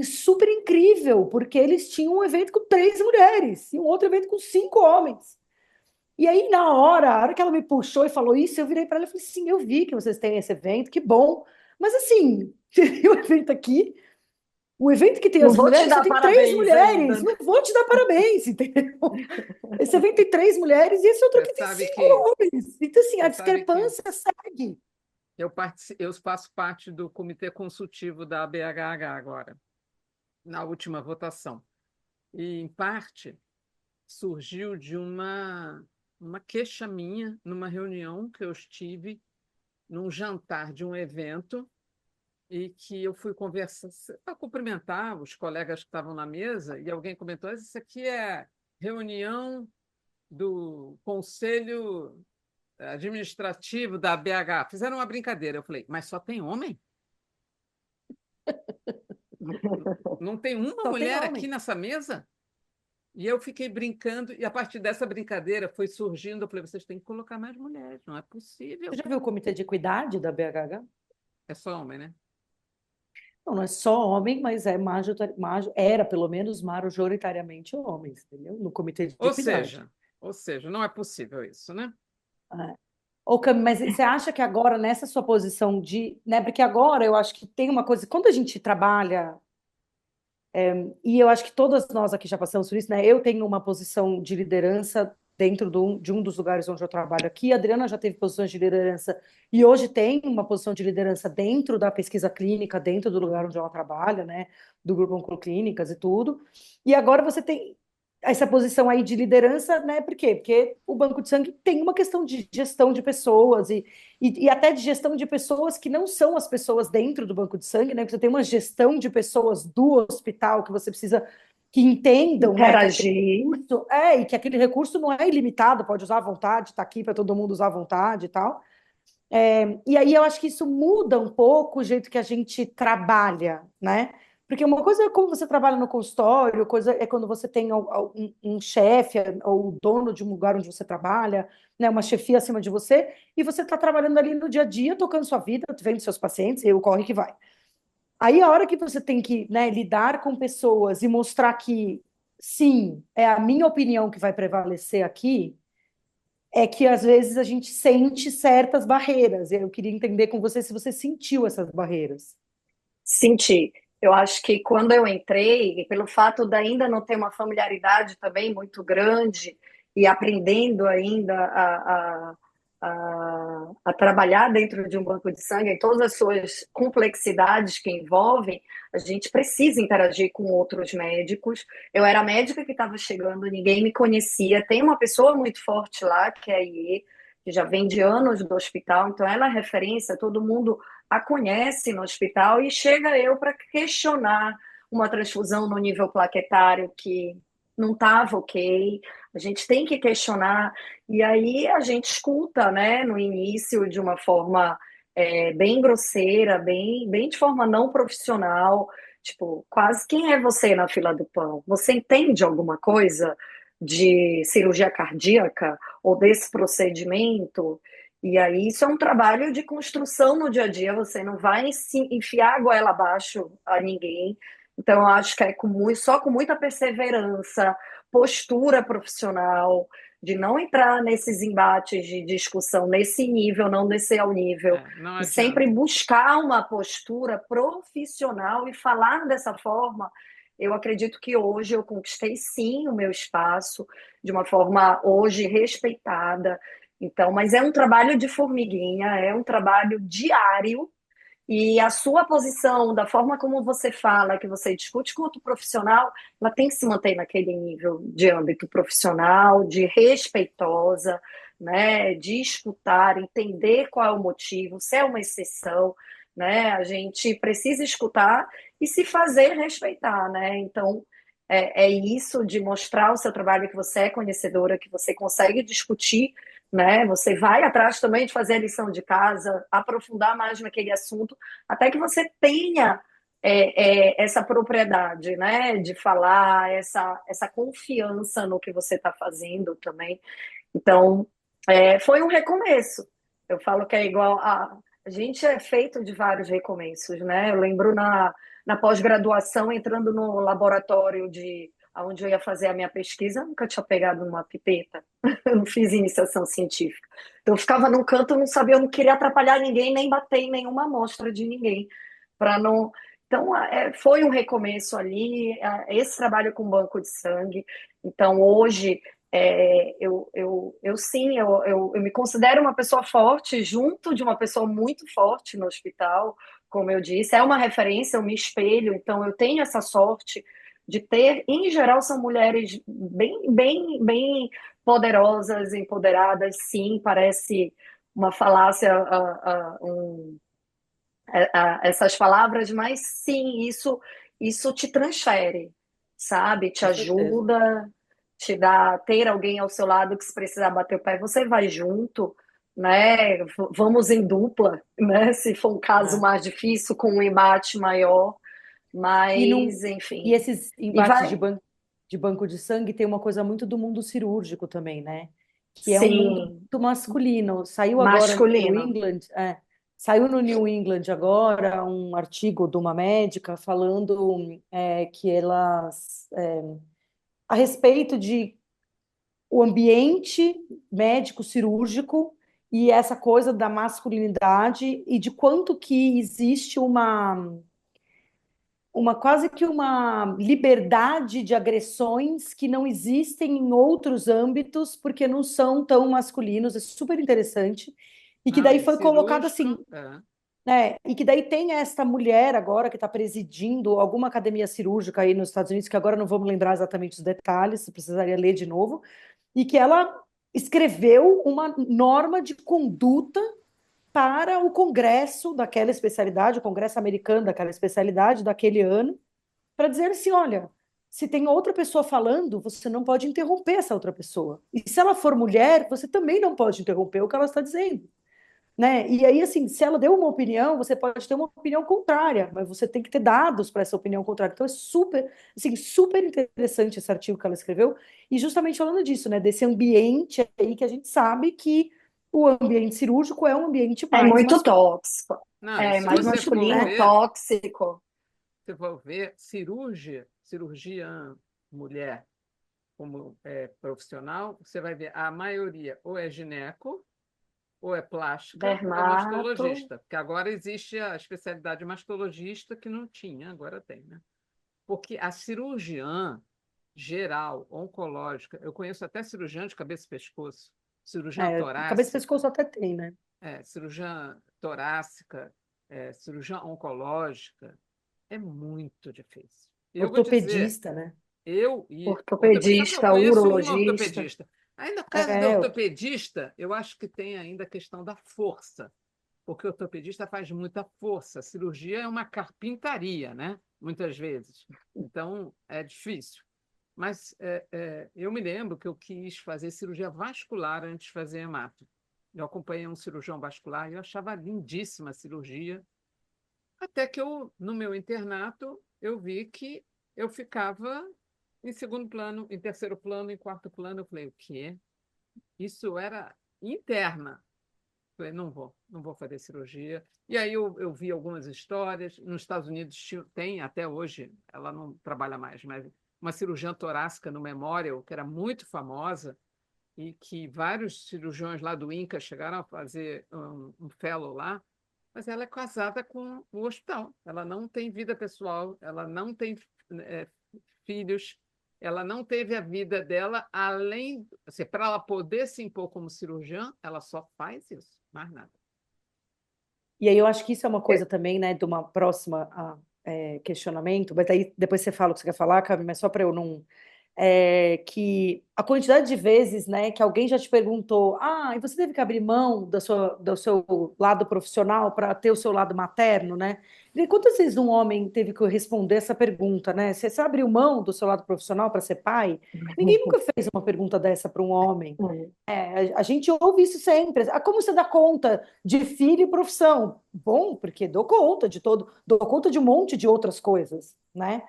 super incrível, porque eles tinham um evento com 3 mulheres e um outro evento com 5 homens. E aí, na hora, a hora que ela me puxou e falou isso, eu virei para ela e falei: sim, eu vi que vocês têm esse evento, que bom. Mas assim, o evento aqui, o evento que tem Não as vou te mulheres, só dar tem três parabéns ainda, mulheres. né? Não vou te dar parabéns, entendeu? Esse evento tem 3 mulheres e esse outro Você aqui tem sabe cinco que, homens. Então, assim, a você sabe que discrepância segue. eu faço parte do comitê consultivo da ABHH agora. na última votação. E, em parte, surgiu de uma queixa minha numa reunião que eu estive num jantar de um evento e que eu fui conversar para cumprimentar os colegas que estavam na mesa e alguém comentou: "Ah, isso aqui é reunião do Conselho Administrativo da BH." Fizeram uma brincadeira. Eu falei: "Mas só tem homem? Não tem uma Só tem mulher aqui homem. nessa mesa?" E eu fiquei brincando, e a partir dessa brincadeira foi surgindo. Eu falei: "Vocês têm que colocar mais mulheres, não é Você possível." já viu o Comitê de Equidade da BHH? É só homem, né? Não, não é só homem, mas era pelo menos majoritariamente homens, entendeu? No Comitê de Ou Equidade. seja, ou seja, não é possível isso, né? É. Ô, Cami, mas você acha que agora, nessa sua posição de, né? Porque agora eu acho que tem uma coisa, quando a gente trabalha, e eu acho que todas nós aqui já passamos por isso, né? Eu tenho uma posição de liderança dentro de um dos lugares onde eu trabalho aqui. A Adriana já teve posições de liderança e hoje tem uma posição de liderança dentro da pesquisa clínica, dentro do lugar onde ela trabalha, né? Do grupo Oncoclínicas e tudo. E agora você tem essa posição aí de liderança, né? Por quê? Porque o banco de sangue tem uma questão de gestão de pessoas e até de gestão de pessoas que não são as pessoas dentro do banco de sangue, né? Você tem uma gestão de pessoas do hospital que você precisa que entendam, né? Que aquele Interagir. recurso e que aquele recurso não é ilimitado, pode usar à vontade, está aqui para todo mundo usar à vontade e tal. E aí eu acho que isso muda um pouco o jeito que a gente trabalha, né? Porque uma coisa é como você trabalha no consultório, coisa é quando você tem um chefe ou o dono de um lugar onde você trabalha, né? Uma chefia acima de você, e você está trabalhando ali no dia a dia, tocando sua vida, vendo seus pacientes, e o corre que vai. Aí a hora que você tem que, né, lidar com pessoas e mostrar que, sim, é a minha opinião que vai prevalecer aqui, é que às vezes a gente sente certas barreiras. Eu queria entender com você se você sentiu essas barreiras. Senti. Eu acho que quando eu entrei, e pelo fato de ainda não ter uma familiaridade também muito grande e aprendendo ainda a trabalhar dentro de um banco de sangue, em todas as suas complexidades que envolvem, a gente precisa interagir com outros médicos. Eu era a médica que estava chegando, ninguém me conhecia. Tem uma pessoa muito forte lá, que é a IE, que já vem de anos do hospital, então ela é referência, todo mundo a conhece no hospital, e chega eu para questionar uma transfusão no nível plaquetário que não estava ok. A gente tem que questionar, e aí a gente escuta, né, no início de uma forma bem grosseira, bem de forma não profissional, tipo, quase: quem é você na fila do pão? Você entende alguma coisa de cirurgia cardíaca ou desse procedimento? E aí isso é um trabalho de construção no dia a dia, você não vai se enfiar a goela abaixo a ninguém. Então, eu acho que é só com muita perseverança, postura profissional, de não entrar nesses embates de discussão nesse nível, não descer ao nível, Não e sempre adianta. buscar uma postura profissional e falar dessa forma. Eu acredito que hoje eu conquistei sim o meu espaço de uma forma hoje respeitada. Então, mas é um trabalho de formiguinha, é um trabalho diário, e a sua posição, da forma como você fala, que você discute com outro profissional, ela tem que se manter naquele nível de âmbito profissional, de respeitosa, né, de escutar, entender qual é o motivo, se é uma exceção, né, a gente precisa escutar e se fazer respeitar, né, então é isso de mostrar o seu trabalho, que você é conhecedora, que você consegue discutir, né? Você vai atrás também de fazer a lição de casa, aprofundar mais naquele assunto, até que você tenha essa propriedade, né? De falar, essa confiança no que você está fazendo também. Então, foi um recomeço. Eu falo que é igual a gente é feito de vários recomeços, né? Eu lembro na pós-graduação, entrando no laboratório onde eu ia fazer a minha pesquisa, eu nunca tinha pegado uma pipeta, eu não fiz iniciação científica. Então, eu ficava num canto, eu não sabia, eu não queria atrapalhar ninguém, nem bater em nenhuma amostra de ninguém, para não. Então, foi um recomeço ali, esse trabalho com banco de sangue. Então, hoje, Eu sim, eu me considero uma pessoa forte junto de uma pessoa muito forte no hospital, como eu disse, é uma referência, eu me espelho, então eu tenho essa sorte de ter, em geral, são mulheres bem poderosas, empoderadas, sim, parece uma falácia, essas palavras, mas sim, isso te transfere, sabe? Te Com certeza. ajuda, te dá ter alguém ao seu lado que se precisar bater o pé, você vai junto, né? Vamos em dupla, né? Se for um caso É. mais difícil, com um embate maior, E, não, mas e enfim. esses E embates vai, de banco de sangue tem uma coisa muito do mundo cirúrgico também, né? Que é um mundo sim, muito masculino. Saiu agora no New masculino. England, saiu no New England agora um artigo de uma médica falando que elas, a respeito de o ambiente médico cirúrgico e essa coisa da masculinidade e de quanto que existe uma quase que uma liberdade de agressões que não existem em outros âmbitos porque não são tão masculinos. É super interessante. E que Não, daí e foi colocado cirúrgico, assim, né? E que daí tem esta mulher agora que está presidindo alguma academia cirúrgica aí nos Estados Unidos, que agora não vamos lembrar exatamente os detalhes, se precisaria ler de novo, e que ela escreveu uma norma de conduta para o congresso daquela especialidade, o congresso americano daquela especialidade daquele ano, para dizer assim, olha, se tem outra pessoa falando, você não pode interromper essa outra pessoa. E se ela for mulher, você também não pode interromper o que ela está dizendo, né? E aí, assim, se ela deu uma opinião, você pode ter uma opinião contrária, mas você tem que ter dados para essa opinião contrária. Então, é super, assim, super interessante esse artigo que ela escreveu, e justamente falando disso, né? Desse ambiente aí que a gente sabe que o ambiente cirúrgico é um ambiente É mais muito masculino, tóxico, não, e é se mais você for masculino, né? ver, tóxico. se for ver cirurgia mulher como profissional, você vai ver a maioria ou é gineco, ou é plástica, ou é Dermato. mastologista, porque agora existe a especialidade mastologista que não tinha, agora tem, né? Porque a cirurgiã geral, oncológica, eu conheço até cirurgiã de cabeça e pescoço, cirurgiã Cabeça e torácica, pescoço até tem, né? cirurgiã torácica, cirurgiã oncológica, é muito difícil. Eu vou dizer, Ortopedista, né? eu e ortopedista, só que eu Ortopedista, conheço um urologista. ortopedista. Aí, no caso do É, ortopedista, eu acho que tem ainda a questão da força, porque o ortopedista faz muita força. A cirurgia é uma carpintaria, né? Muitas vezes. Então, é difícil. Mas eu me lembro que eu quis fazer cirurgia vascular antes de fazer hemato. Eu acompanhei um cirurgião vascular e eu achava lindíssima a cirurgia, até que eu, no meu internato, eu vi que eu ficava em segundo plano, em terceiro plano, em quarto plano. Eu falei, o quê? Isso era interna. Falei, não vou fazer cirurgia. E aí eu vi algumas histórias. Nos Estados Unidos tem, até hoje, ela não trabalha mais, mas uma cirurgiã torácica no Memorial, que era muito famosa, e que vários cirurgiões lá do INCA chegaram a fazer um fellow lá, mas ela é casada com o hospital. Ela não tem vida pessoal, ela não tem é, filhos, ela não teve a vida dela além, assim, para ela poder se impor como cirurgiã, ela só faz isso, mais nada. e aí eu acho que isso é uma coisa também, né, de uma próxima questionamento, mas aí depois você fala o que você quer falar, Cami, mas só para eu não que a quantidade de vezes, né, que alguém já te perguntou, e você teve que abrir mão do seu lado profissional para ter o seu lado materno, né? E quantas vezes um homem teve que responder essa pergunta, né? Você abriu mão do seu lado profissional para ser pai? Ninguém nunca fez uma pergunta dessa para um homem. A gente ouve isso sempre. Como você dá conta de filho e profissão? Bom, porque dou conta de um monte de outras coisas, né?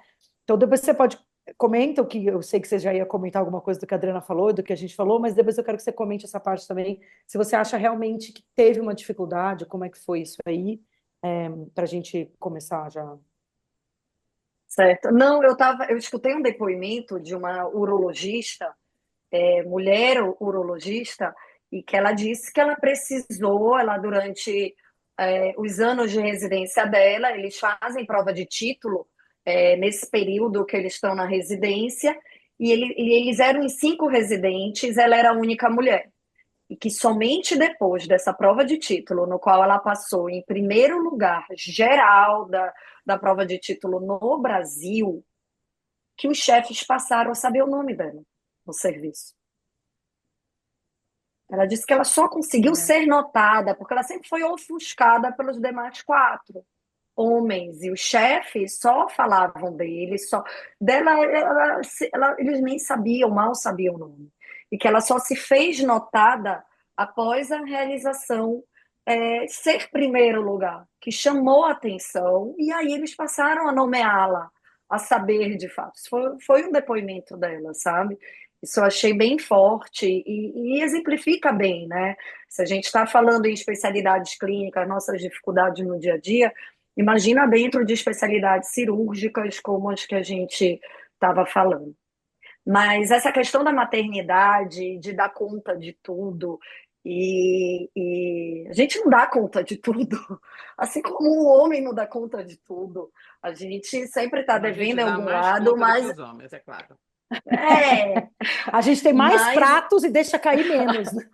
Então depois você pode comenta o que eu sei que você já ia comentar alguma coisa do que a Adriana falou, do que a gente falou, mas depois eu quero que você comente essa parte também, se você acha realmente que teve uma dificuldade, como é que foi isso aí, para a gente começar já. Certo. Não, eu escutei um depoimento de uma urologista, mulher urologista, e que ela disse que ela precisou, ela durante os anos de residência dela, eles fazem prova de título nesse período que eles estão na residência, e eles eram em 5 residentes, ela era a única mulher. E que somente depois dessa prova de título, no qual ela passou em primeiro lugar geral da prova de título no Brasil, que os chefes passaram a saber o nome dela no serviço. Ela disse que ela só conseguiu ser notada porque ela sempre foi ofuscada pelos demais 4 homens, e os chefes só falavam dele, só dela, eles nem sabiam, mal sabiam o nome, e que ela só se fez notada após a realização, ser primeiro lugar, que chamou a atenção, e aí eles passaram a nomeá-la, a saber de fato. Isso foi um depoimento dela, sabe? Isso eu achei bem forte e exemplifica bem, né? Se a gente está falando em especialidades clínicas, nossas dificuldades no dia a dia, imagina dentro de especialidades cirúrgicas como as que a gente estava falando. Mas essa questão da maternidade, de dar conta de tudo, e a gente não dá conta de tudo, assim como o homem não dá conta de tudo. A gente sempre está A gente devendo em dá algum mais lado, conta do que mas os homens, é claro. é, A gente tem mais mas pratos e deixa cair menos, né?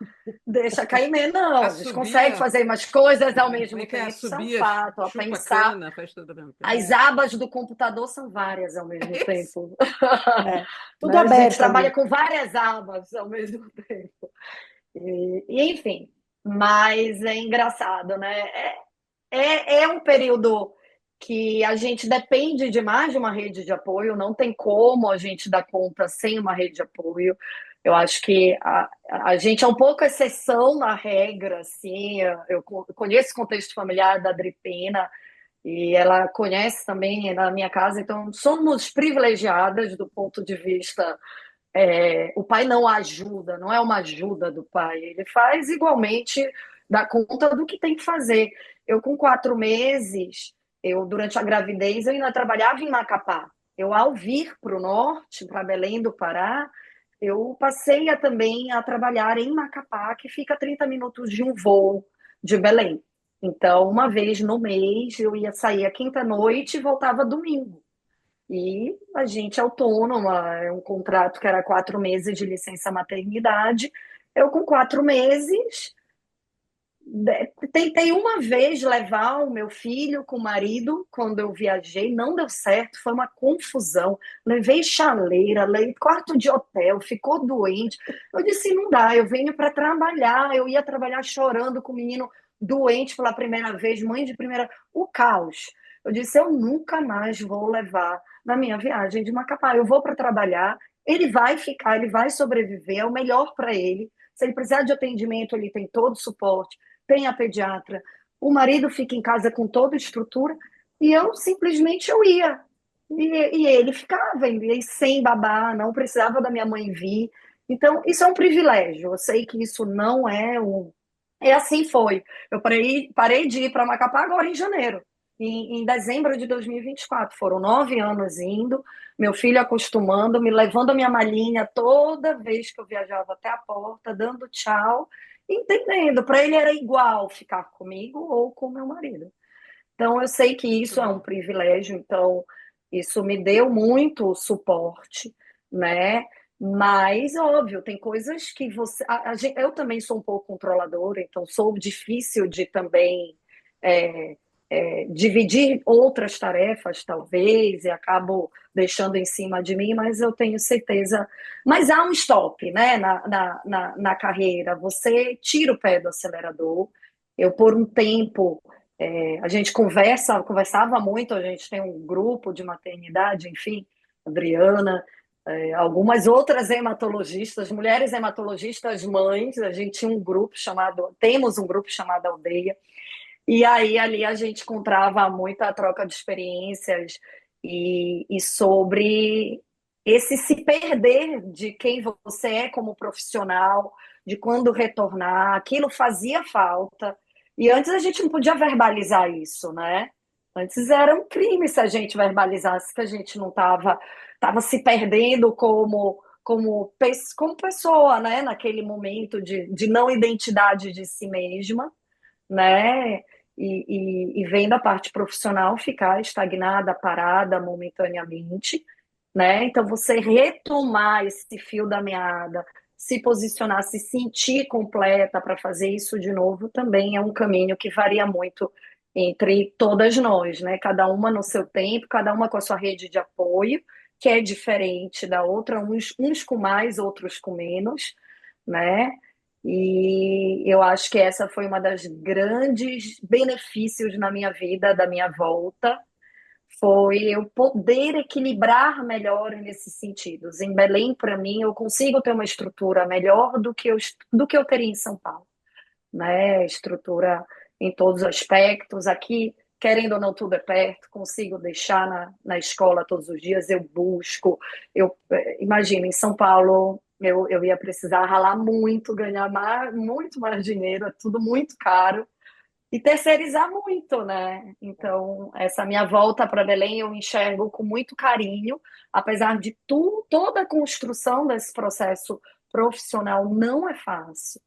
deixa cair menos. Não, a gente consegue Assobia, fazer umas coisas ao como mesmo é que é? tempo, isso é um Assobia, fato. A chupa pensar, cana, faz tudo ao mesmo tempo. as abas do computador são várias ao mesmo Isso. tempo. É, tudo Né? A gente aberto trabalha ali. com várias abas ao mesmo tempo. Enfim, mas é engraçado, né? É um período que a gente depende de mais de uma rede de apoio, não tem como a gente dar conta sem uma rede de apoio. Eu acho que a gente é um pouco exceção na regra, assim. Eu conheço o contexto familiar da Adripena e ela conhece também na minha casa, então somos privilegiadas do ponto de vista. O pai não ajuda, não é uma ajuda do pai, ele faz igualmente, dá conta do que tem que fazer. Eu, com 4 meses, durante a gravidez, eu ainda trabalhava em Macapá. Eu, ao vir para o norte, para Belém do Pará, eu passei também a trabalhar em Macapá, que fica a 30 minutos de um voo de Belém. Então, uma vez no mês, eu ia sair a quinta-noite e voltava domingo. E a gente é autônoma, é um contrato que era 4 meses de licença maternidade. Eu, com 4 meses, tentei uma vez levar o meu filho com o marido quando eu viajei, não deu certo, foi uma confusão. Levei chaleira, levei quarto de hotel, ficou doente. Eu disse: não dá, eu venho para trabalhar. Eu ia trabalhar chorando com o menino doente pela primeira vez, mãe de primeira. O caos. Eu disse: eu nunca mais vou levar na minha viagem de Macapá. Eu vou para trabalhar, ele vai ficar, ele vai sobreviver, é o melhor para ele. Se ele precisar de atendimento, ele tem todo o suporte, tem a pediatra, o marido fica em casa com toda a estrutura, e eu simplesmente eu ia. E ele ficava, e sem babá, não precisava da minha mãe vir. Então, isso é um privilégio. Eu sei que isso não é um. E assim foi. Eu parei de ir para Macapá agora em janeiro, em dezembro de 2024. Foram 9 anos indo, meu filho acostumando, me levando a minha malinha toda vez que eu viajava até a porta, dando tchau, entendendo. Para ele era igual ficar comigo ou com meu marido. Então, eu sei que Muito isso é um bom. privilégio, então, isso me deu muito suporte, né? Mas, óbvio, tem coisas que você. Eu também sou um pouco controladora, então sou difícil de também é, dividir outras tarefas, talvez, e acabo deixando em cima de mim, mas eu tenho certeza. Mas há um stop, né, na carreira. Você tira o pé do acelerador. Eu, por um tempo. A gente conversava muito, a gente tem um grupo de maternidade, enfim, Adriana, algumas outras hematologistas, mulheres hematologistas mães, a gente tinha temos um grupo chamado Aldeia, e aí ali a gente encontrava muita troca de experiências e sobre esse se perder de quem você é como profissional, de quando retornar, aquilo fazia falta. E antes a gente não podia verbalizar isso, né? Antes era um crime se a gente verbalizasse que a gente não estava se perdendo como pessoa, né? Naquele momento de não identidade de si mesma, né? E vendo a parte profissional ficar estagnada, parada momentaneamente. né? Então, você retomar esse fio da meada, se posicionar, se sentir completa para fazer isso de novo, também é um caminho que varia muito entre todas nós, né? Cada uma no seu tempo, cada uma com a sua rede de apoio, que é diferente da outra, uns com mais, outros com menos, né? E eu acho que essa foi uma das grandes benefícios na minha vida, da minha volta, foi eu poder equilibrar melhor nesses sentidos. Em Belém, para mim, eu consigo ter uma estrutura melhor do que eu teria em São Paulo, né? Estrutura em todos os aspectos. Aqui, querendo ou não, tudo é perto, consigo deixar na escola todos os dias, eu busco. Imagina, em São Paulo, eu ia precisar ralar muito, ganhar muito mais dinheiro, é tudo muito caro e terceirizar muito, né? Então, essa minha volta para Belém eu enxergo com muito carinho, apesar de toda a construção desse processo profissional não é fácil,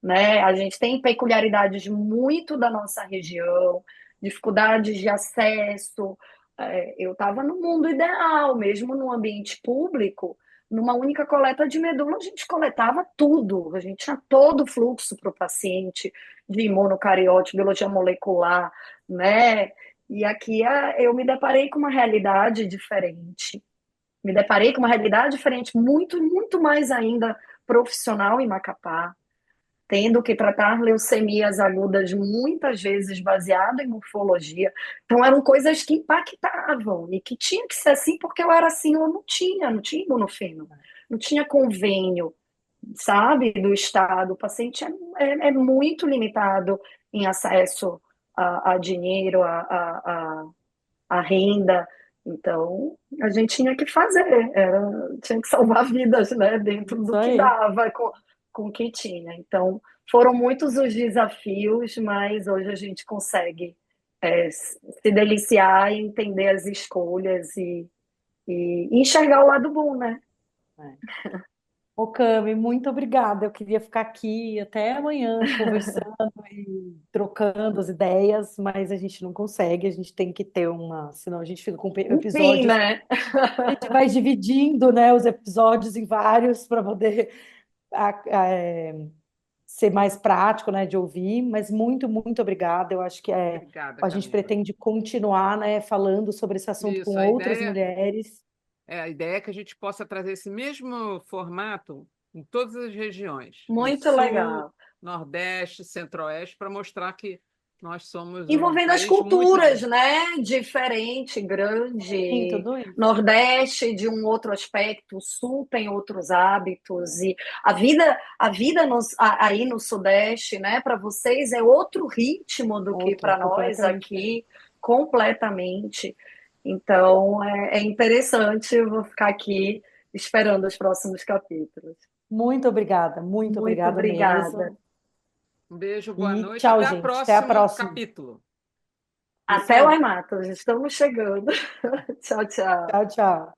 né? A gente tem peculiaridades muito da nossa região, dificuldades de acesso. Eu estava no mundo ideal, mesmo no ambiente público, numa única coleta de medula, a gente coletava tudo, a gente tinha todo o fluxo para o paciente de imunocariótico, biologia molecular, né? E aqui eu me deparei com uma realidade diferente. Me deparei com uma realidade diferente, muito, muito mais ainda profissional em Macapá, tendo que tratar leucemias agudas muitas vezes baseado em morfologia. Então eram coisas que impactavam e que tinha que ser assim porque eu era assim, eu não tinha imunofeno, não tinha convênio, sabe, do Estado. O paciente é muito limitado em acesso a dinheiro, a renda. Então, a gente tinha que fazer, tinha que salvar vidas, né, dentro Isso do que aí. dava, com o que tinha. Então, foram muitos os desafios, mas hoje a gente consegue se deliciar e entender as escolhas e enxergar o lado bom, né? É. Ô, Cami, muito obrigada. Eu queria ficar aqui até amanhã conversando e trocando as ideias, mas a gente não consegue, a gente tem que ter uma, senão a gente fica com Enfim, episódios, né? a gente vai dividindo, né, os episódios em vários para poder a- a- é, ser mais prático, né, de ouvir, mas muito, muito obrigada. Eu acho que Obrigada, a gente Camila. pretende continuar, né, falando sobre esse assunto com Isso, outras mulheres. a ideia é que a gente possa trazer esse mesmo formato em todas as regiões, no Muito Sul, legal. Nordeste, Centro-Oeste, para mostrar que nós somos um Envolvendo as país muito culturas, diverso. né? Diferente, Sim, grande. tudo isso. Nordeste de um outro aspecto, o Sul tem outros hábitos e a vida aí no Sudeste, né? Para vocês é outro ritmo do que Outro, para nós completamente aqui, diferente. completamente. Então é interessante. Eu vou ficar aqui esperando os próximos capítulos. Muito Muito obrigada obrigada. mesmo. Um beijo, boa E noite. tchau, Até o gente. Até a próximo próxima. capítulo. Até Luciane, lá, Matos. Estamos chegando. Tchau, tchau. Tchau, tchau.